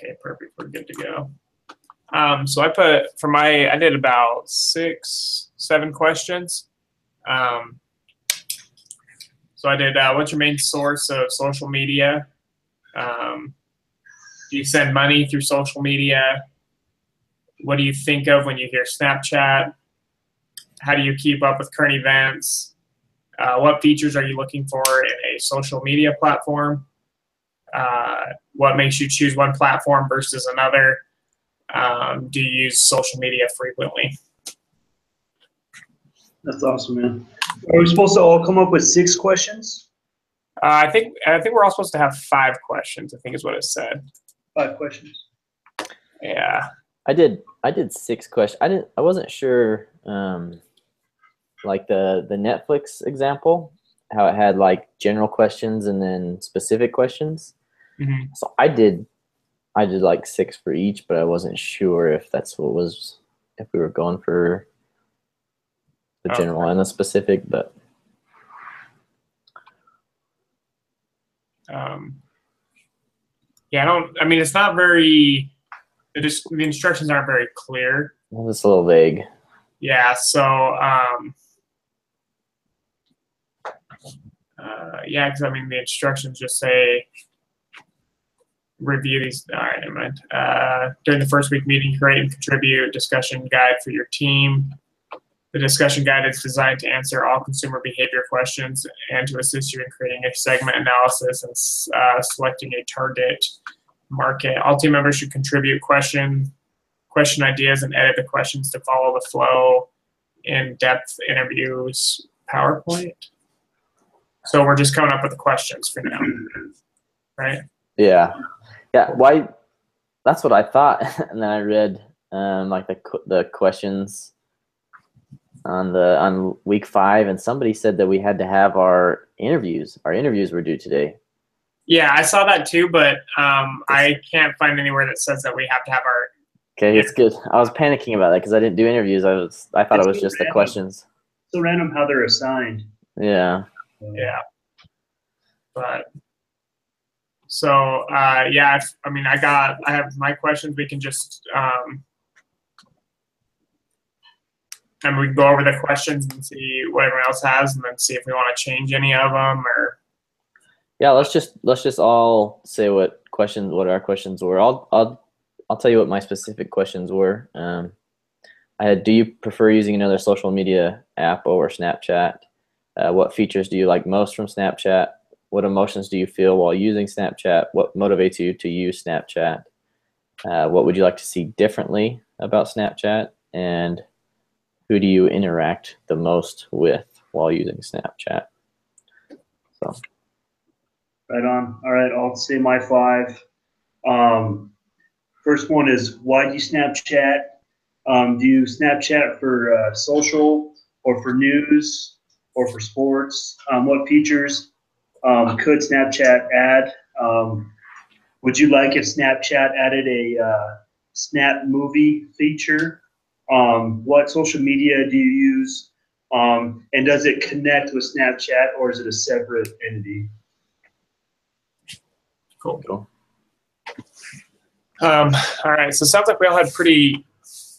Okay, perfect. We're good to go. So I did about 6, 7 questions. So I did, what's your main source of social media? Do you send money through social media? What do you think of when you hear Snapchat? How do you keep up with current events? What features are you looking for in a social media platform? What makes you choose one platform versus another? Do you use social media frequently? That's awesome, man. Are we supposed to all come up with 6 questions? I think we're all supposed to have 5 questions, I think is what it said. 5 questions. Yeah. I did 6 questions. I wasn't sure like the Netflix example, how it had like general questions and then specific questions. Mm-hmm. So I did like 6 for each, but I wasn't sure if that's what was, if we were going for the general and the specific, but yeah, I mean, it's not very, the instructions aren't very clear. It's a little vague. Yeah, so yeah, because I mean the instructions just say review these. All right, never mind. During the first week meeting, create and contribute discussion guide for your team. The discussion guide is designed to answer all consumer behavior questions and to assist you in creating a segment analysis and selecting a target market. All team members should contribute question ideas and edit the questions to follow the flow in-depth interviews PowerPoint. So we're just coming up with the questions for now, right? Yeah. Why? That's what I thought, and then I read like the questions on week 5, and somebody said that we had to have our interviews. Our interviews were due today. Yeah, I saw that too, but I can't find anywhere that says that we have to have our. Okay, it's good. I was panicking about that because I didn't do interviews. I thought it was just the questions. So random how they're assigned. Yeah. Yeah. But so yeah, I mean, I have my questions. We can just and we can go over the questions and see what everyone else has, and then see if we want to change any of them or. Yeah, let's just all say what our questions were. I'll tell you what my specific questions were. I had, do you prefer using another social media app over Snapchat? What features do you like most from Snapchat? What emotions do you feel while using Snapchat? What motivates you to use Snapchat? What would you like to see differently about Snapchat? And who do you interact the most with while using Snapchat? So. Right on. All right, I'll say my 5. First one is, why do you Snapchat? Do you Snapchat for social or for news or for sports? What features could Snapchat add? Would you like if Snapchat added a Snap movie feature? What social media do you use? And does it connect with Snapchat, or is it a separate entity? Cool. All right, so it sounds like we all had pretty,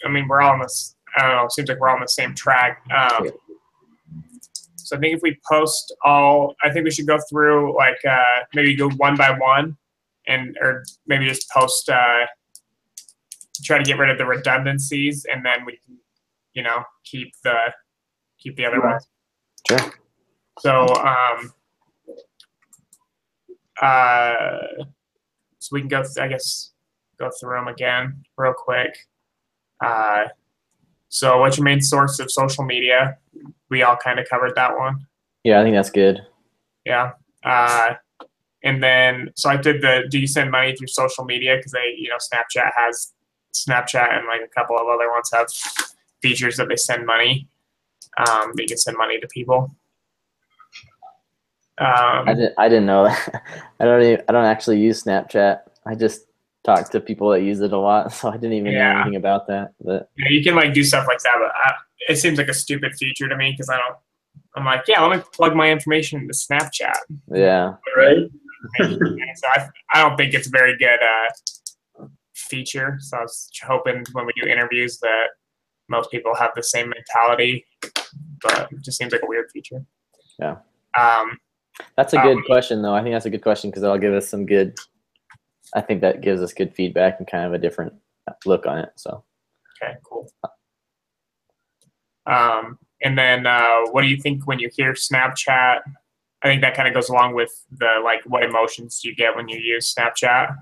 I mean, we're all on this, I don't know, it seems like we're all on the same track. So I think if we post all, I think we should go through, like, maybe go one by one, or maybe just post, try to get rid of the redundancies, and then we can, you know, keep the other ones. Sure. So, so we can go, I guess, go through them again real quick. So what's your main source of social media? We all kind of covered that one. Yeah, I think that's good. Yeah. And then, so I did do you send money through social media? Because Snapchat and like a couple of other ones have features that they send money. That you can send money to people. I didn't know that. I don't actually use Snapchat. I just talk to people that use it a lot, so I didn't even know anything about that. But yeah, you can like do stuff like that, but it seems like a stupid feature to me because I'm like, yeah, let me plug my information into Snapchat. Yeah. Right. So I don't think it's very good. feature. So I was hoping when we do interviews that most people have the same mentality, but it just seems like a weird feature. Yeah. That's a good question, though. I think that's a good question because that'll give us some good. I think that gives us good feedback and kind of a different look on it. So. Okay, cool. And then what do you think when you hear Snapchat? I think that kind of goes along with the like what emotions do you get when you use Snapchat?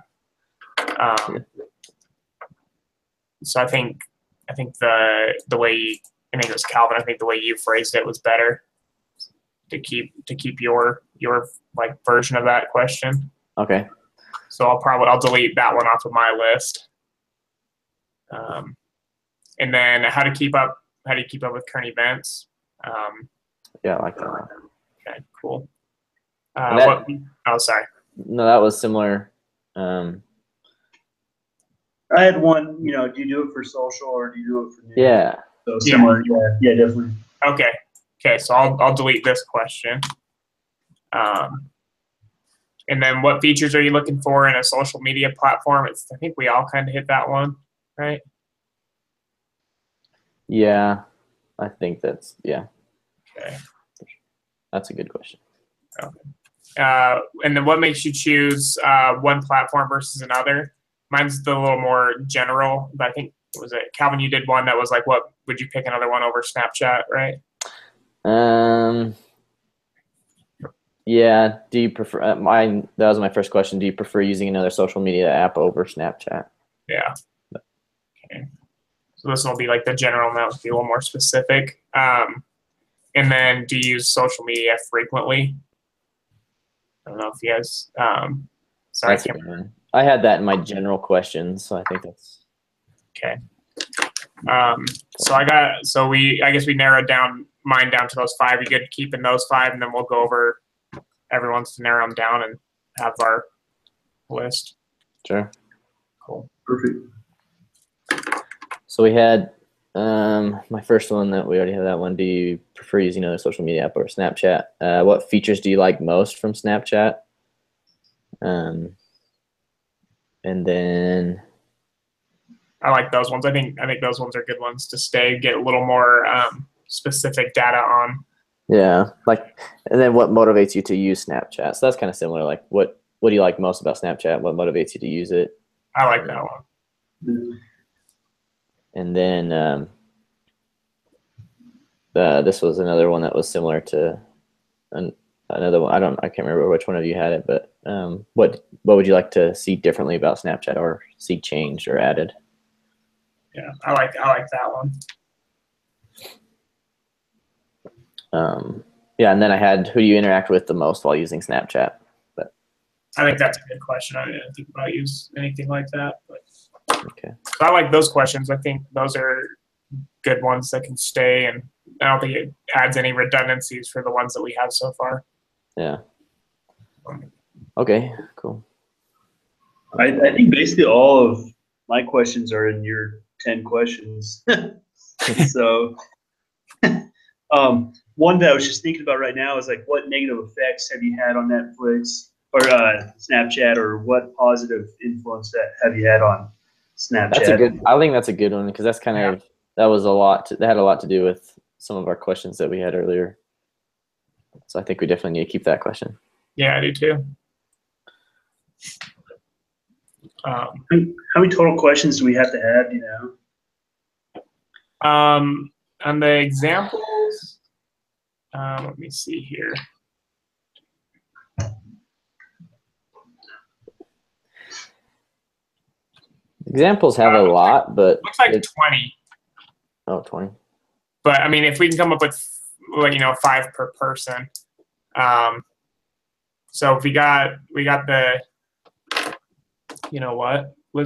So I think the way I think it was Calvin. I think the way you phrased it was better to keep your like version of that question. Okay. So I'll delete that one off of my list. And then how do you keep up with current events? Yeah, I like that one. Okay, cool. Sorry. No, that was similar. I had one, do you do it for social or do you do it for news? Yeah. So similar, yeah, definitely. Okay, so I'll delete this question. And then what features are you looking for in a social media platform? I think we all kind of hit that one, right? Yeah, I think that's, yeah. Okay. That's a good question. Okay. And then what makes you choose one platform versus another? Mine's a little more general, but I think, was it Calvin, you did one that was like, what would you pick another one over Snapchat, right? Yeah. Do you prefer that was my first question. Do you prefer using another social media app over Snapchat? Yeah. Okay. So this will be like the general, and that will be a little more specific. And then do you use social media frequently? I don't know if you guys, sorry. I had that in my general questions, so I think that's okay. I guess we narrowed mine down to those 5. You good keeping those 5, and then we'll go over everyone's to narrow them down and have our list. Sure. Cool. Perfect. So we had my first one that we already have that one. Do you prefer using another social media app or Snapchat? What features do you like most from Snapchat? And then I like those ones. I think those ones are good ones to get a little more specific data on. Yeah, and then what motivates you to use Snapchat? So that's kind of similar. Like, what do you like most about Snapchat? What motivates you to use it? I like that one. And then this was another one that was similar to another one. I can't remember which one of you had it, but what would you like to see differently about Snapchat or see changed or added? Yeah, I like that one. Yeah, and then I had who do you interact with the most while using Snapchat? But I think that's a good question. I didn't think about anything like that, but okay. So I like those questions. I think those are good ones that can stay, and I don't think it adds any redundancies for the ones that we have so far. Yeah. Okay, cool. I think basically all of my questions are in your 10 questions. So one that I was just thinking about right now is like, what negative effects have you had on Netflix or Snapchat, or what positive influence have you had on Snapchat? I think that's a good one because that's kind of that had a lot to do with some of our questions that we had earlier. So I think we definitely need to keep that question. Yeah, I do too. How many total questions do we have to add? On the examples, let me see here. Examples have a lot, but looks like 20. Oh, 20. But I mean, if we can come up with 5 per person. So if we got the, you know what? I'm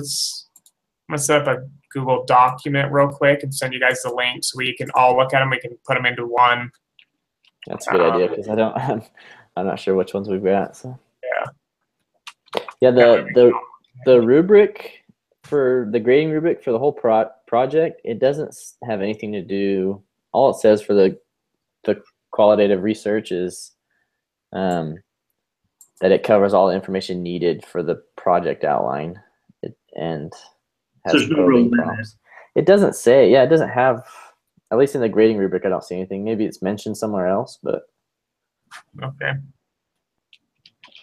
gonna set up a Google document real quick and send you guys the link so we can all look at them. We can put them into one. That's a good idea because I'm not sure which ones we've got. So yeah, the rubric for the grading rubric for the whole project, it doesn't have anything to do. All it says for the qualitative research is that it covers all the information needed for the project outline, and So there's no real limit. prompts. It doesn't say. Yeah, it doesn't have. At least in the grading rubric, I don't see anything. Maybe it's mentioned somewhere else, but. Okay.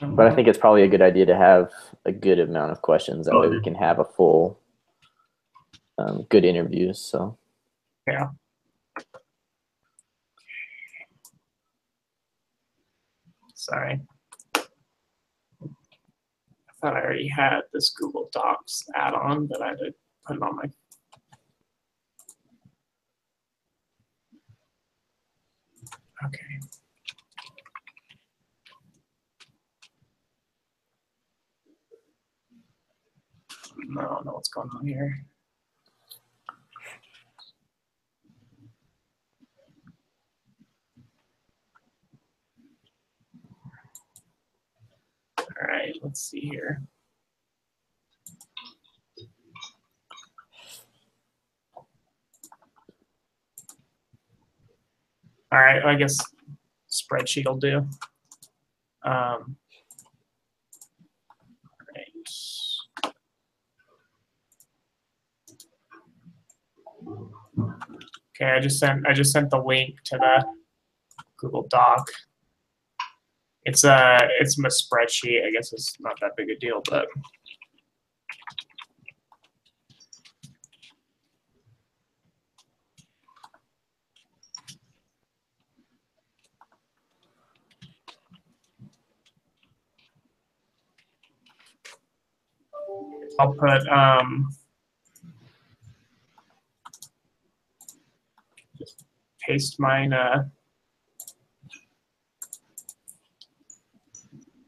But I think it's probably a good idea to have a good amount of questions. That way we can have a full, good interviews. So. Yeah. Sorry. I thought I already had this Google Docs add-on, but I had to put it on my. Okay. I don't know what's going on here. All right, let's see here. All right, I guess spreadsheet will do. Right. Okay, I just sent the link to the Google Doc. It's a spreadsheet. I guess it's not that big a deal, but I'll put just paste mine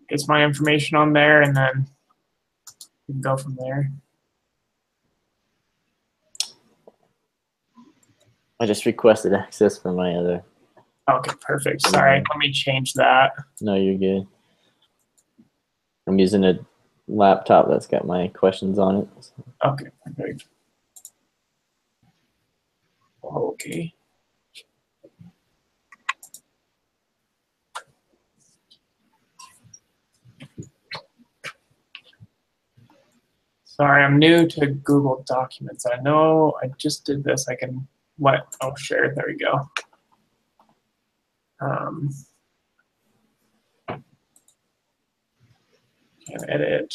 paste my information on there, and then we can go from there. I just requested access for my other. Okay, perfect. Sorry, let me change that. No, you're good. I'm using a laptop that's got my questions on it. So. Okay, perfect. Okay. Sorry, I'm new to Google Documents. I know I just did this. I can oh, share. There we go. Can edit.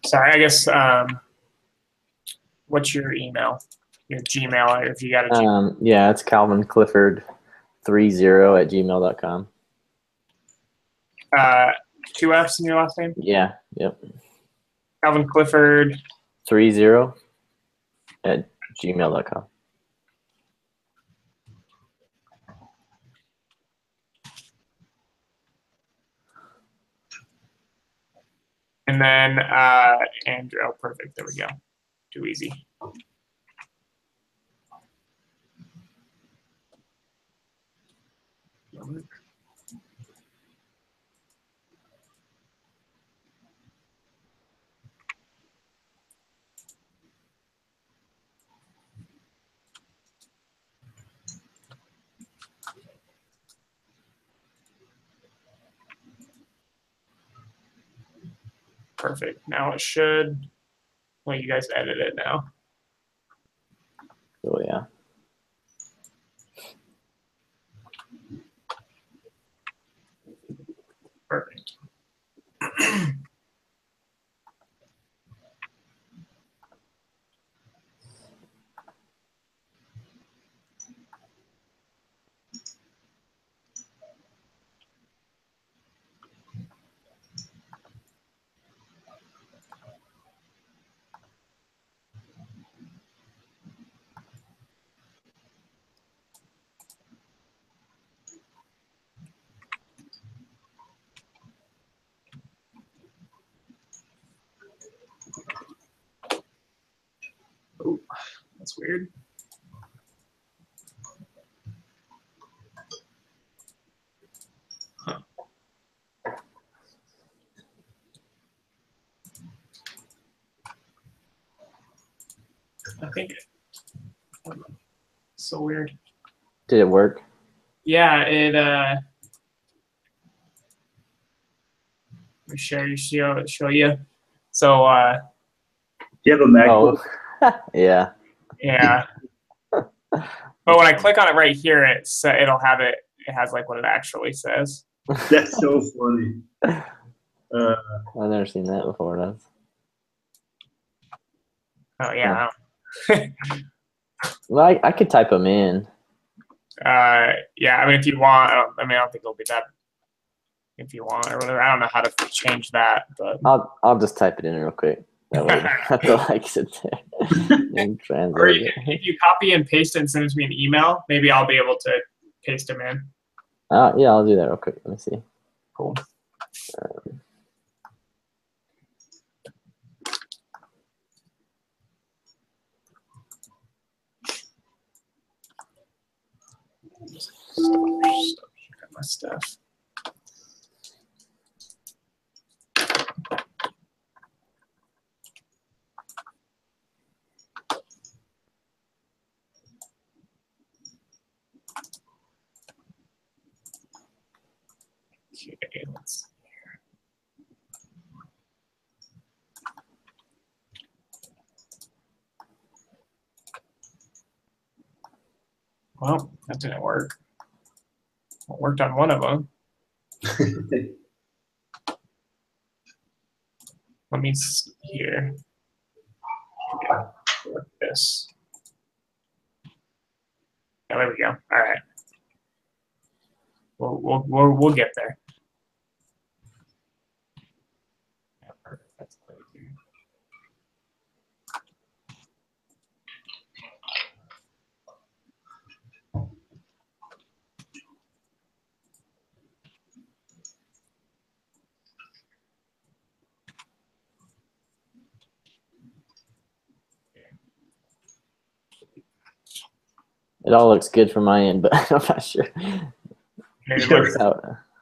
Sorry, I guess. What's your email? Your Gmail, if you got a Gmail. Yeah, it's calvinclifford30@gmail.com. 2 F's in your last name? Yeah, yep. Calvin Clifford 30@gmail.com. And then Andrew. Oh, perfect. There we go. Too easy. Perfect. Now it should. Well, you guys edit it now. Oh yeah. Perfect. Oh, that's weird. Huh. I think so weird. Did it work? Yeah, it let me show you. So Do you have a MacBook? Yeah. Yeah. But when I click on it right here, it'll have it. It has like what it actually says. That's so funny. I've never seen that before. That's. Oh yeah. Well, I could type them in. Yeah. I mean, if you want, I don't think it'll be that. If you want or whatever, I don't know how to change that, but I'll just type it in real quick. That way, I have to like sit there and translate or it. if you copy and paste it and send it to me an email, maybe I'll be able to paste them in. Yeah, I'll do that real quick. Let me see. Cool. Got my stuff. Okay, let's see here. Well, that didn't work. It worked on one of them. Let me see here. Yeah, like this. Yeah, there we go. All right. We'll get there. Yeah, perfect. That's clear. It all looks good from my end, but I'm not sure. It looks,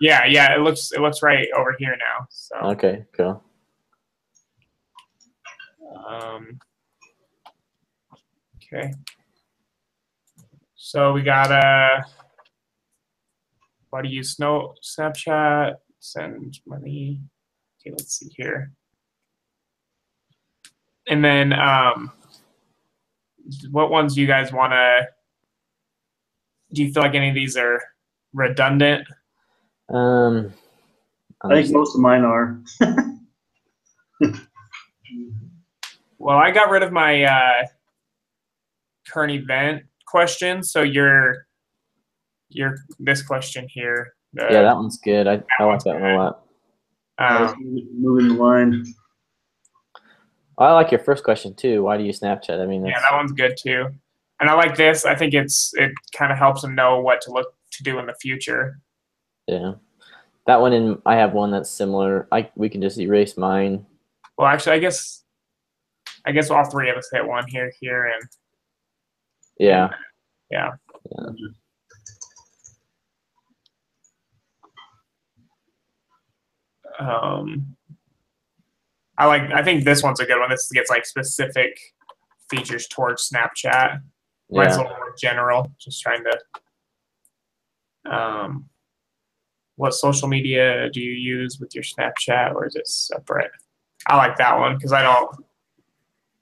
yeah, it looks right over here now. So Okay, cool. Okay. So we got why do you use Snapchat? Send money. Okay, let's see here. And then what ones do you guys want to? Do you feel like any of these are redundant? I think most of mine are. Well, I got rid of my current event question. So your this question here. Yeah, that one's good. I like that one a lot. Moving the line. I like your first question too. Why do you Snapchat? I mean, yeah, that one's good too. And I like this. I think it kind of helps them know what to look to do in the future. Yeah, that one, and I have one that's similar. We can just erase mine. Well, actually, I guess all three of us hit one here, and yeah. Yeah. I think this one's a good one. This gets like specific features towards Snapchat. Mine's a little more general, just trying to what social media do you use with your Snapchat, or is it separate? I like that one because I don't,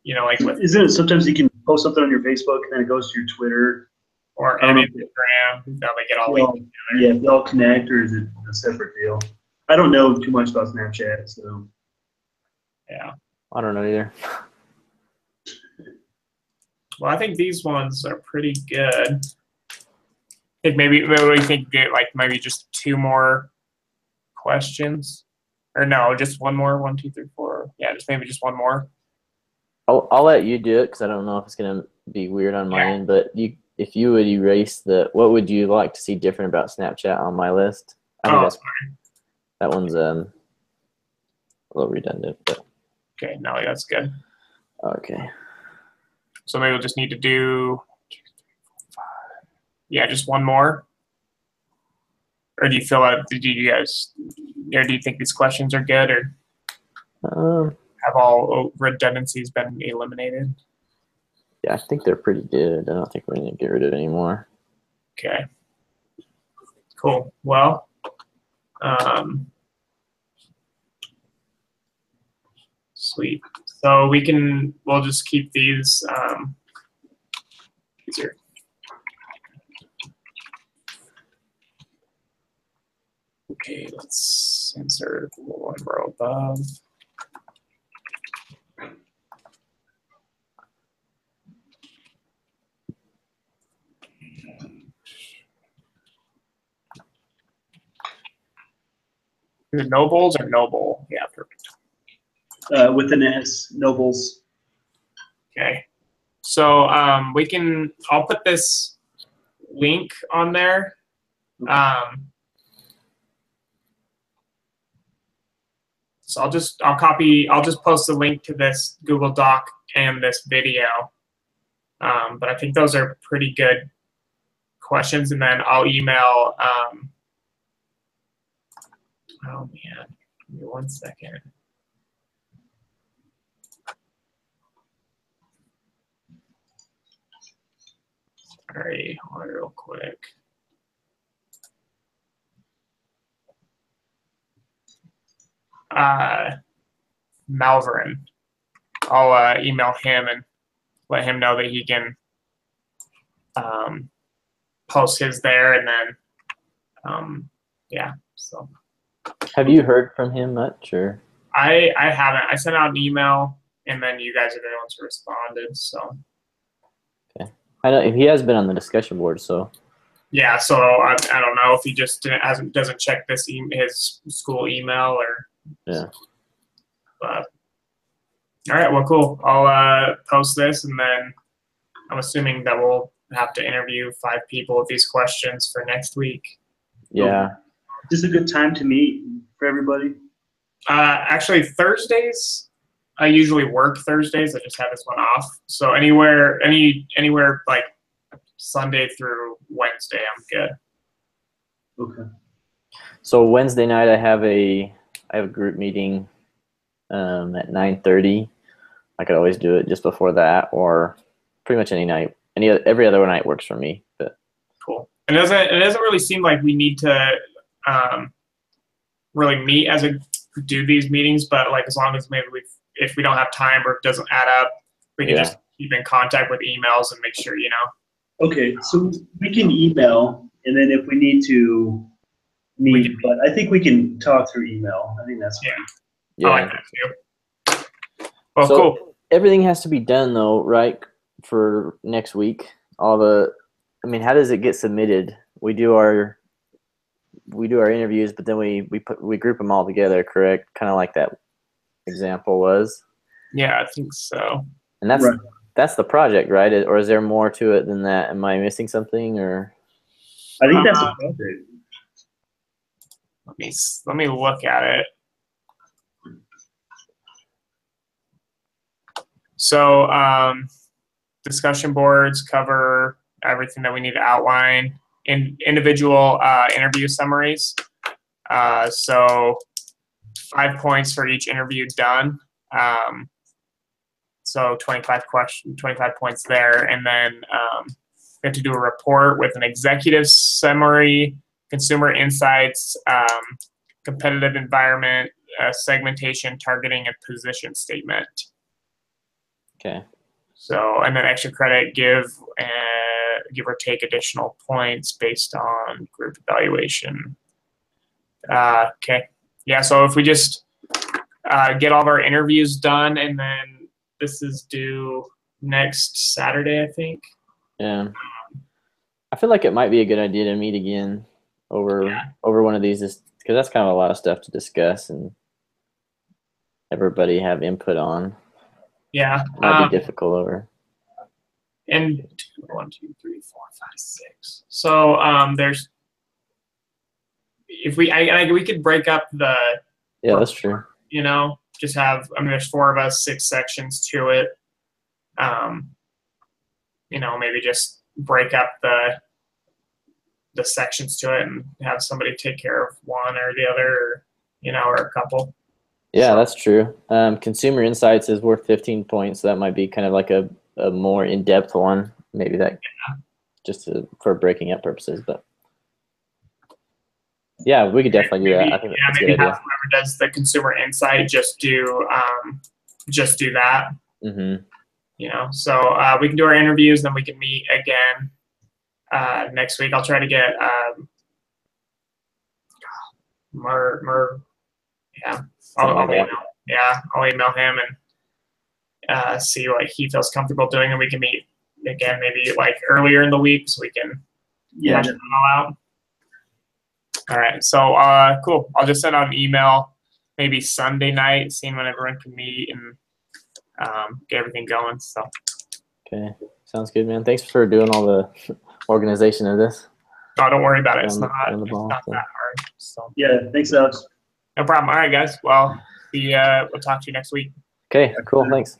like with. Isn't it sometimes you can post something on your Facebook and then it goes to your Twitter or Instagram? Now they get all linked together. Yeah, if they all connect, or is it a separate deal? I don't know too much about Snapchat, so. Yeah. I don't know either. Well, I think these ones are pretty good. I think maybe we think get like maybe just two more questions, or no, just one more. 1, 2, 3, 4. Yeah, maybe just one more. I'll let you do it because I don't know if it's gonna be weird on my end. But if you would erase what would you like to see different about Snapchat on my list? I think that one's a little redundant, but. Okay, no, that's good. Okay. So maybe we'll just need to do, 2, 3, 4, 5. Yeah, just one more. Or do you feel like, do you think these questions are good, or have all redundancies been eliminated? Yeah, I think they're pretty good. I don't think we're gonna get rid of it anymore. Okay. Cool. Well, Sweet. So we'll just keep these easier. Okay, let's insert one row above. Is it Nobles or Noble? Yeah, perfect. With an S, Nobles. Okay. So I'll put this link on there. So I'll just post the link to this Google Doc and this video. But I think those are pretty good questions, and then I'll email. Oh man, give me 1 second. Sorry, hold on real quick. Malvern. I'll email him and let him know that he can post his there, and then yeah. So. Have you heard from him much, or? I haven't. I sent out an email, and then you guys are the ones who responded. So. Okay. I know he has been on the discussion board, so. Yeah. So I don't know if he just doesn't check his school email or. Yeah. But. All right. Well, cool. I'll post this, and then I'm assuming that we'll have to interview 5 people with these questions for next week. Yeah. Is this a good time to meet for everybody? Actually, Thursdays. I usually work Thursdays. I just have this one off. So anywhere like Sunday through Wednesday, I'm good. Okay. So Wednesday night, I have a group meeting at 9:30. I could always do it just before that, or pretty much any night. Every other night works for me. But cool. And it doesn't really seem like we need to really meet do these meetings, but like as long as maybe if we don't have time or it doesn't add up, we can just keep in contact with emails and make sure, you know. Okay, so we can email, and then if we need to meet, but I think we can talk through email. I think that's fine. Yeah. I like that too. Well, so cool. Everything has to be done though, right? For next week. How does it get submitted? We do our interviews, but then we group them all together, correct? Kind of like that example was. Yeah, I think so. And that's the project, right? Or is there more to it than that? Am I missing something, or? I think that's the project. Let me look at it. So discussion boards cover everything that we need to outline in individual interview summaries. So 5 points for each interview done. So 25 points there. And then we have to do a report with an executive summary, consumer insights, competitive environment, segmentation, targeting, and position statement. Okay. So, and then extra credit, give or take additional points based on group evaluation. Okay. Yeah, so if we just get all of our interviews done, and then this is due next Saturday, I think. Yeah. I feel like it might be a good idea to meet again over one of these, because that's kind of a lot of stuff to discuss and everybody have input on. Yeah. It might be difficult over. And 1, 2, 3, 4, 5, 6. So there's if we could break up the that's true. You know, just have there's 4 of us, 6 sections to it. You know, maybe just break up the sections to it and have somebody take care of one or the other, or, you know, or a couple. Yeah, that's true. Consumer insights is worth 15 points. So that might be kind of like a more in-depth one. Maybe that just for breaking up purposes, but yeah, we could definitely do that. I think that's a good idea. Whoever does the consumer insight just do just do that. Mm-hmm. You know, so we can do our interviews, then we can meet again next week. I'll try to get I'll email him and see what he feels comfortable doing, and we can meet again maybe like earlier in the week so we can hash it all out. All right, so cool. I'll just send out an email maybe Sunday night, seeing when everyone can meet and get everything going. So okay, sounds good, man. Thanks for doing all the organization of this. Oh, don't worry about it. It's not that hard. So yeah, thanks, Alex. No problem. All right, guys. Well, we'll talk to you next week. Okay, cool. Thanks.